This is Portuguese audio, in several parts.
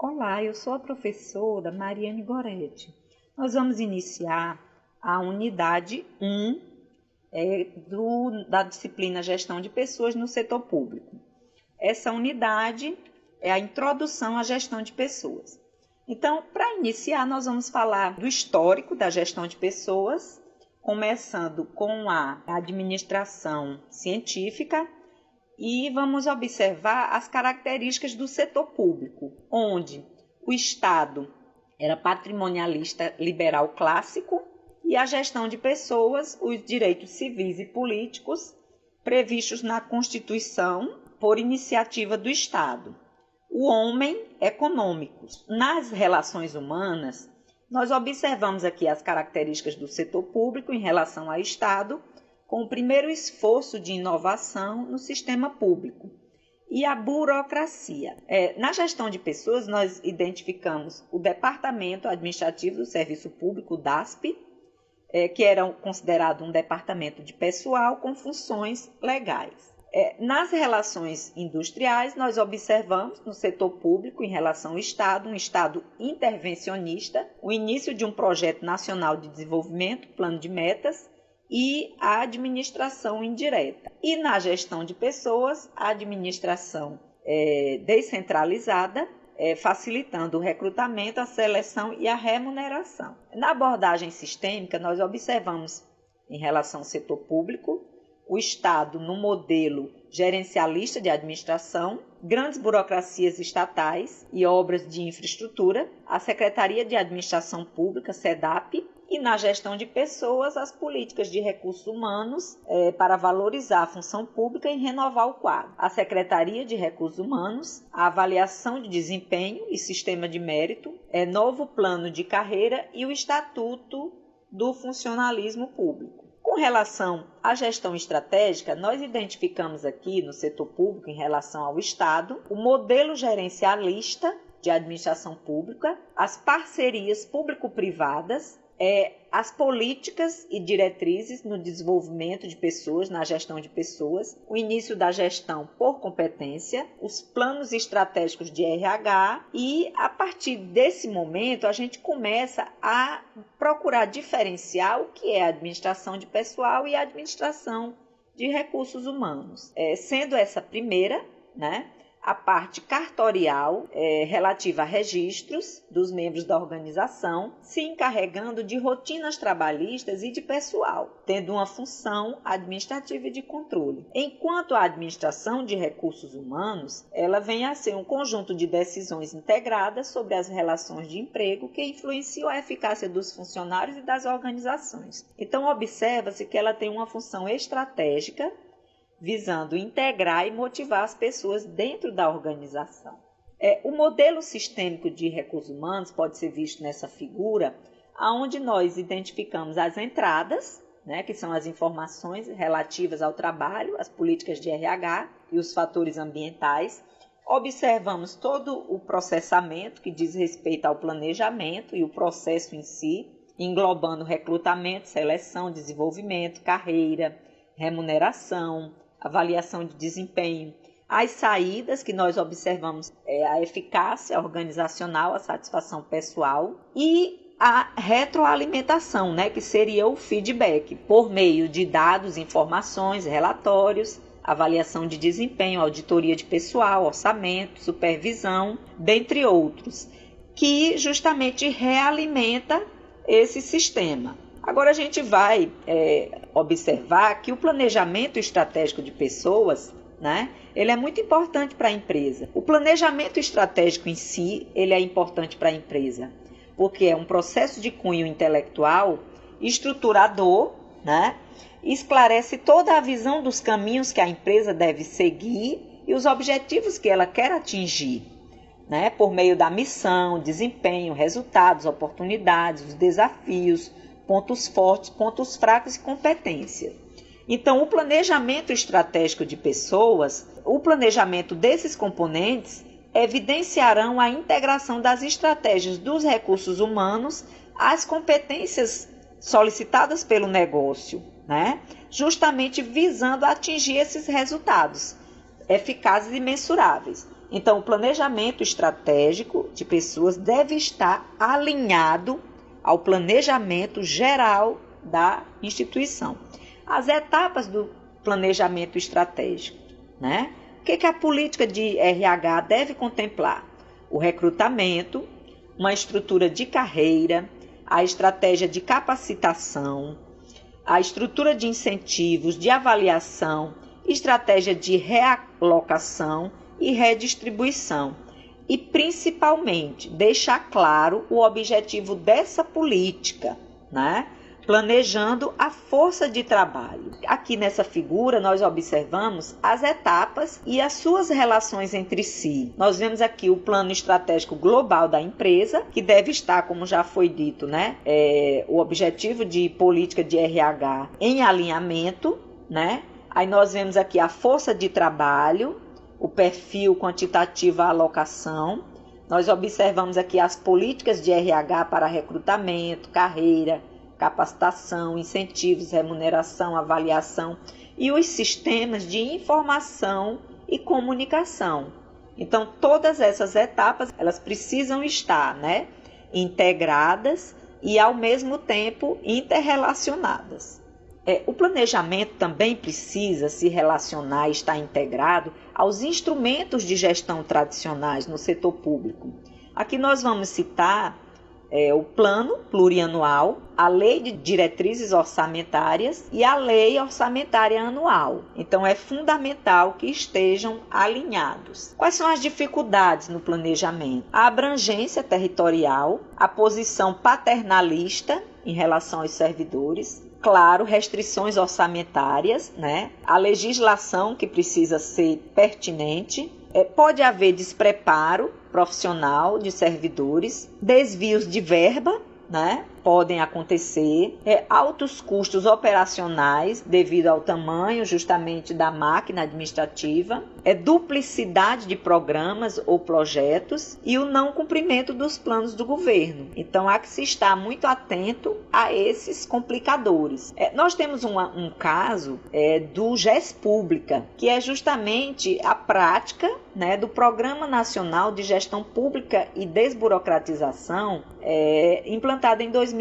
Olá, eu sou a professora Mariane Goretti. Nós vamos iniciar a unidade 1 da disciplina Gestão de Pessoas no Setor Público. Essa unidade é a introdução à gestão de pessoas. Então, para iniciar, nós vamos falar do histórico da gestão de pessoas, começando com a administração científica, e vamos observar as características do setor público, onde o Estado era patrimonialista liberal clássico e a gestão de pessoas, os direitos civis e políticos previstos na Constituição por iniciativa do Estado. O homem econômico. Nas relações humanas, nós observamos aqui as características do setor público em relação ao Estado, com o primeiro esforço de inovação no sistema público e a burocracia. Na gestão de pessoas, nós identificamos o Departamento Administrativo do Serviço Público, o DASP, que era considerado um departamento de pessoal com funções legais. Nas relações industriais, nós observamos no setor público, em relação ao Estado, um Estado intervencionista, o início de um projeto nacional de desenvolvimento, plano de metas, e a administração indireta. E na gestão de pessoas, a administração descentralizada, facilitando o recrutamento, a seleção e a remuneração. Na abordagem sistêmica, nós observamos, em relação ao setor público, o Estado no modelo gerencialista de administração, grandes burocracias estatais e obras de infraestrutura, a Secretaria de Administração Pública, SEDAP, e na gestão de pessoas, as políticas de recursos humanos para valorizar a função pública e renovar o quadro. A Secretaria de Recursos Humanos, a avaliação de desempenho e sistema de mérito, novo plano de carreira e o Estatuto do Funcionalismo Público. Com relação à gestão estratégica, nós identificamos aqui no setor público, em relação ao Estado, o modelo gerencialista de administração pública, as parcerias público-privadas, as políticas e diretrizes no desenvolvimento de pessoas, na gestão de pessoas, o início da gestão por competência, os planos estratégicos de RH e, a partir desse momento, a gente começa a procurar diferenciar o que é a administração de pessoal e a administração de recursos humanos. Sendo essa primeira, a parte cartorial relativa a registros dos membros da organização, se encarregando de rotinas trabalhistas e de pessoal, tendo uma função administrativa e de controle. Enquanto a administração de recursos humanos, ela vem a ser um conjunto de decisões integradas sobre as relações de emprego que influenciam a eficácia dos funcionários e das organizações. Então, observa-se que ela tem uma função estratégica, visando integrar e motivar as pessoas dentro da organização. O modelo sistêmico de recursos humanos pode ser visto nessa figura, onde nós identificamos as entradas, que são as informações relativas ao trabalho, as políticas de RH e os fatores ambientais. Observamos todo o processamento que diz respeito ao planejamento e o processo em si, englobando recrutamento, seleção, desenvolvimento, carreira, remuneração, avaliação de desempenho, as saídas que nós observamos, a eficácia organizacional, a satisfação pessoal e a retroalimentação, que seria o feedback, por meio de dados, informações, relatórios, avaliação de desempenho, auditoria de pessoal, orçamento, supervisão, dentre outros, que justamente realimenta esse sistema. Agora a gente vai observar que o planejamento estratégico de pessoas, ele é muito importante para a empresa. O planejamento estratégico em si, ele é importante para a empresa, porque é um processo de cunho intelectual, estruturador, esclarece toda a visão dos caminhos que a empresa deve seguir e os objetivos que ela quer atingir, por meio da missão, desempenho, resultados, oportunidades, os desafios, pontos fortes, pontos fracos e competência. Então, o planejamento estratégico de pessoas, o planejamento desses componentes, evidenciarão a integração das estratégias dos recursos humanos às competências solicitadas pelo negócio, justamente visando atingir esses resultados eficazes e mensuráveis. Então, o planejamento estratégico de pessoas deve estar alinhado ao planejamento geral da instituição. As etapas do planejamento estratégico, né? O que a política de RH deve contemplar? O recrutamento, uma estrutura de carreira, a estratégia de capacitação, a estrutura de incentivos, de avaliação, estratégia de realocação e redistribuição. E, principalmente, deixar claro o objetivo dessa política, né? Planejando a força de trabalho. Aqui nessa figura nós observamos as etapas e as suas relações entre si. Nós vemos aqui o plano estratégico global da empresa, que deve estar, como já foi dito, né? O objetivo de política de RH em alinhamento, né? Aí nós vemos aqui a força de trabalho, o perfil quantitativo, a alocação. Nós observamos aqui as políticas de RH para recrutamento, carreira, capacitação, incentivos, remuneração, avaliação e os sistemas de informação e comunicação. Então, todas essas etapas, elas precisam estar, né, integradas e, ao mesmo tempo, interrelacionadas. O planejamento também precisa se relacionar e estar integrado aos instrumentos de gestão tradicionais no setor público. Aqui nós vamos citar o plano plurianual, a lei de diretrizes orçamentárias e a lei orçamentária anual. Então, é fundamental que estejam alinhados. Quais são as dificuldades no planejamento? A abrangência territorial, a posição paternalista em relação aos servidores, claro, restrições orçamentárias, né? A legislação que precisa ser pertinente. Pode haver despreparo profissional de servidores, desvios de verba, né? Podem acontecer, altos custos operacionais devido ao tamanho justamente da máquina administrativa, duplicidade de programas ou projetos e o não cumprimento dos planos do governo. Então, há que se estar muito atento a esses complicadores. Nós temos um caso do GES Pública, que é justamente a prática, né, do Programa Nacional de Gestão Pública e Desburocratização, implantado em 2005.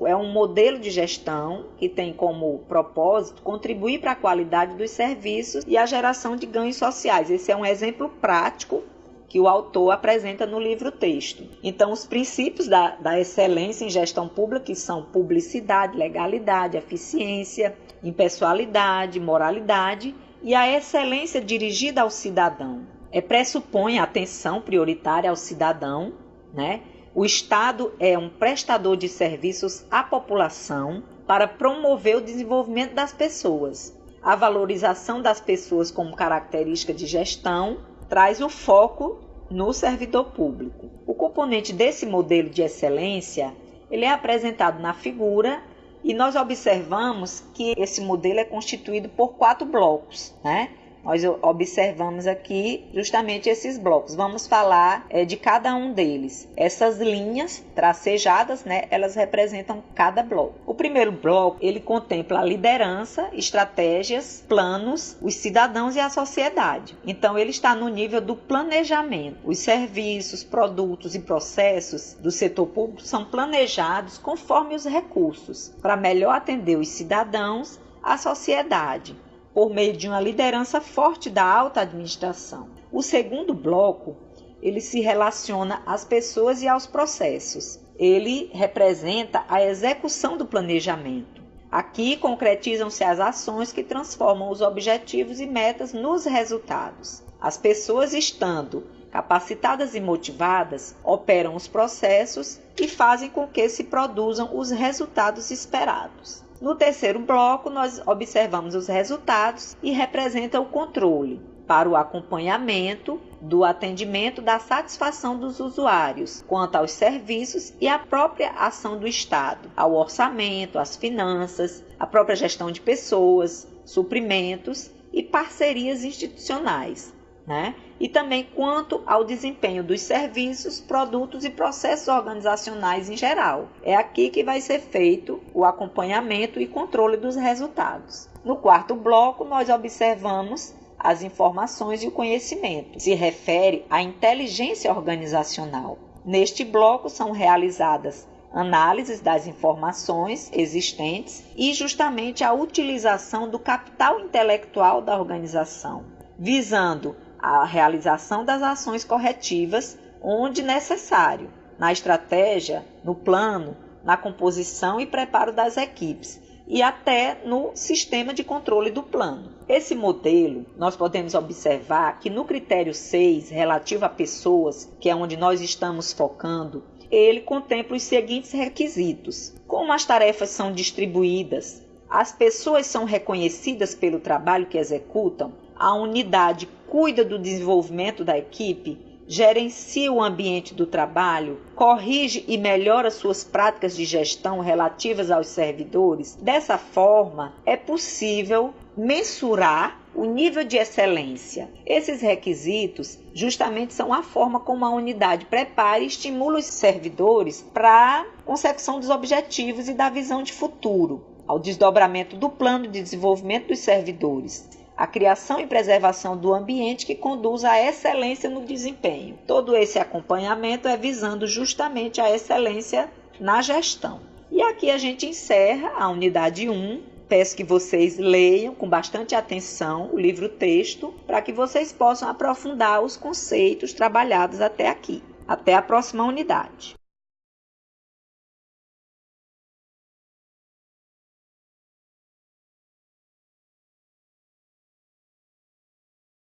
É um modelo de gestão que tem como propósito contribuir para a qualidade dos serviços e a geração de ganhos sociais. Esse é um exemplo prático que o autor apresenta no livro-texto. Então, os princípios da excelência em gestão pública, que são publicidade, legalidade, eficiência, impessoalidade, moralidade e a excelência dirigida ao cidadão. Pressupõe a atenção prioritária ao cidadão, né? O Estado é um prestador de serviços à população para promover o desenvolvimento das pessoas. A valorização das pessoas como característica de gestão traz o foco no servidor público. O componente desse modelo de excelência, ele é apresentado na figura e nós observamos que esse modelo é constituído por 4 blocos, né? Nós observamos aqui justamente esses blocos. Vamos falar de cada um deles. Essas linhas tracejadas, né, elas representam cada bloco. O primeiro bloco, ele contempla a liderança, estratégias, planos, os cidadãos e a sociedade. Então, ele está no nível do planejamento. Os serviços, produtos e processos do setor público são planejados conforme os recursos, para melhor atender os cidadãos, a sociedade, por meio de uma liderança forte da alta administração. O segundo bloco, ele se relaciona às pessoas e aos processos. Ele representa a execução do planejamento. Aqui concretizam-se as ações que transformam os objetivos e metas nos resultados. As pessoas, estando capacitadas e motivadas, operam os processos e fazem com que se produzam os resultados esperados. No terceiro bloco, nós observamos os resultados e representa o controle para o acompanhamento do atendimento da satisfação dos usuários quanto aos serviços e à própria ação do Estado, ao orçamento, às finanças, à própria gestão de pessoas, suprimentos e parcerias institucionais, né? E também quanto ao desempenho dos serviços, produtos e processos organizacionais em geral. É aqui que vai ser feito o acompanhamento e controle dos resultados. No quarto bloco, nós observamos as informações e o conhecimento. Se refere à inteligência organizacional. Neste bloco são realizadas análises das informações existentes e justamente a utilização do capital intelectual da organização, visando a realização das ações corretivas onde necessário, na estratégia, no plano, na composição e preparo das equipes e até no sistema de controle do plano. Esse modelo, nós podemos observar que no critério 6, relativo a pessoas, que é onde nós estamos focando, ele contempla os seguintes requisitos. Como as tarefas são distribuídas, as pessoas são reconhecidas pelo trabalho que executam, a unidade cuida do desenvolvimento da equipe, gerencia o ambiente do trabalho, corrige e melhora suas práticas de gestão relativas aos servidores. Dessa forma, é possível mensurar o nível de excelência. Esses requisitos justamente são a forma como a unidade prepara e estimula os servidores para a consecução dos objetivos e da visão de futuro, ao desdobramento do plano de desenvolvimento dos servidores, a criação e preservação do ambiente que conduz à excelência no desempenho. Todo esse acompanhamento é visando justamente a excelência na gestão. E aqui a gente encerra a unidade 1. Peço que vocês leiam com bastante atenção o livro-texto para que vocês possam aprofundar os conceitos trabalhados até aqui. Até a próxima unidade.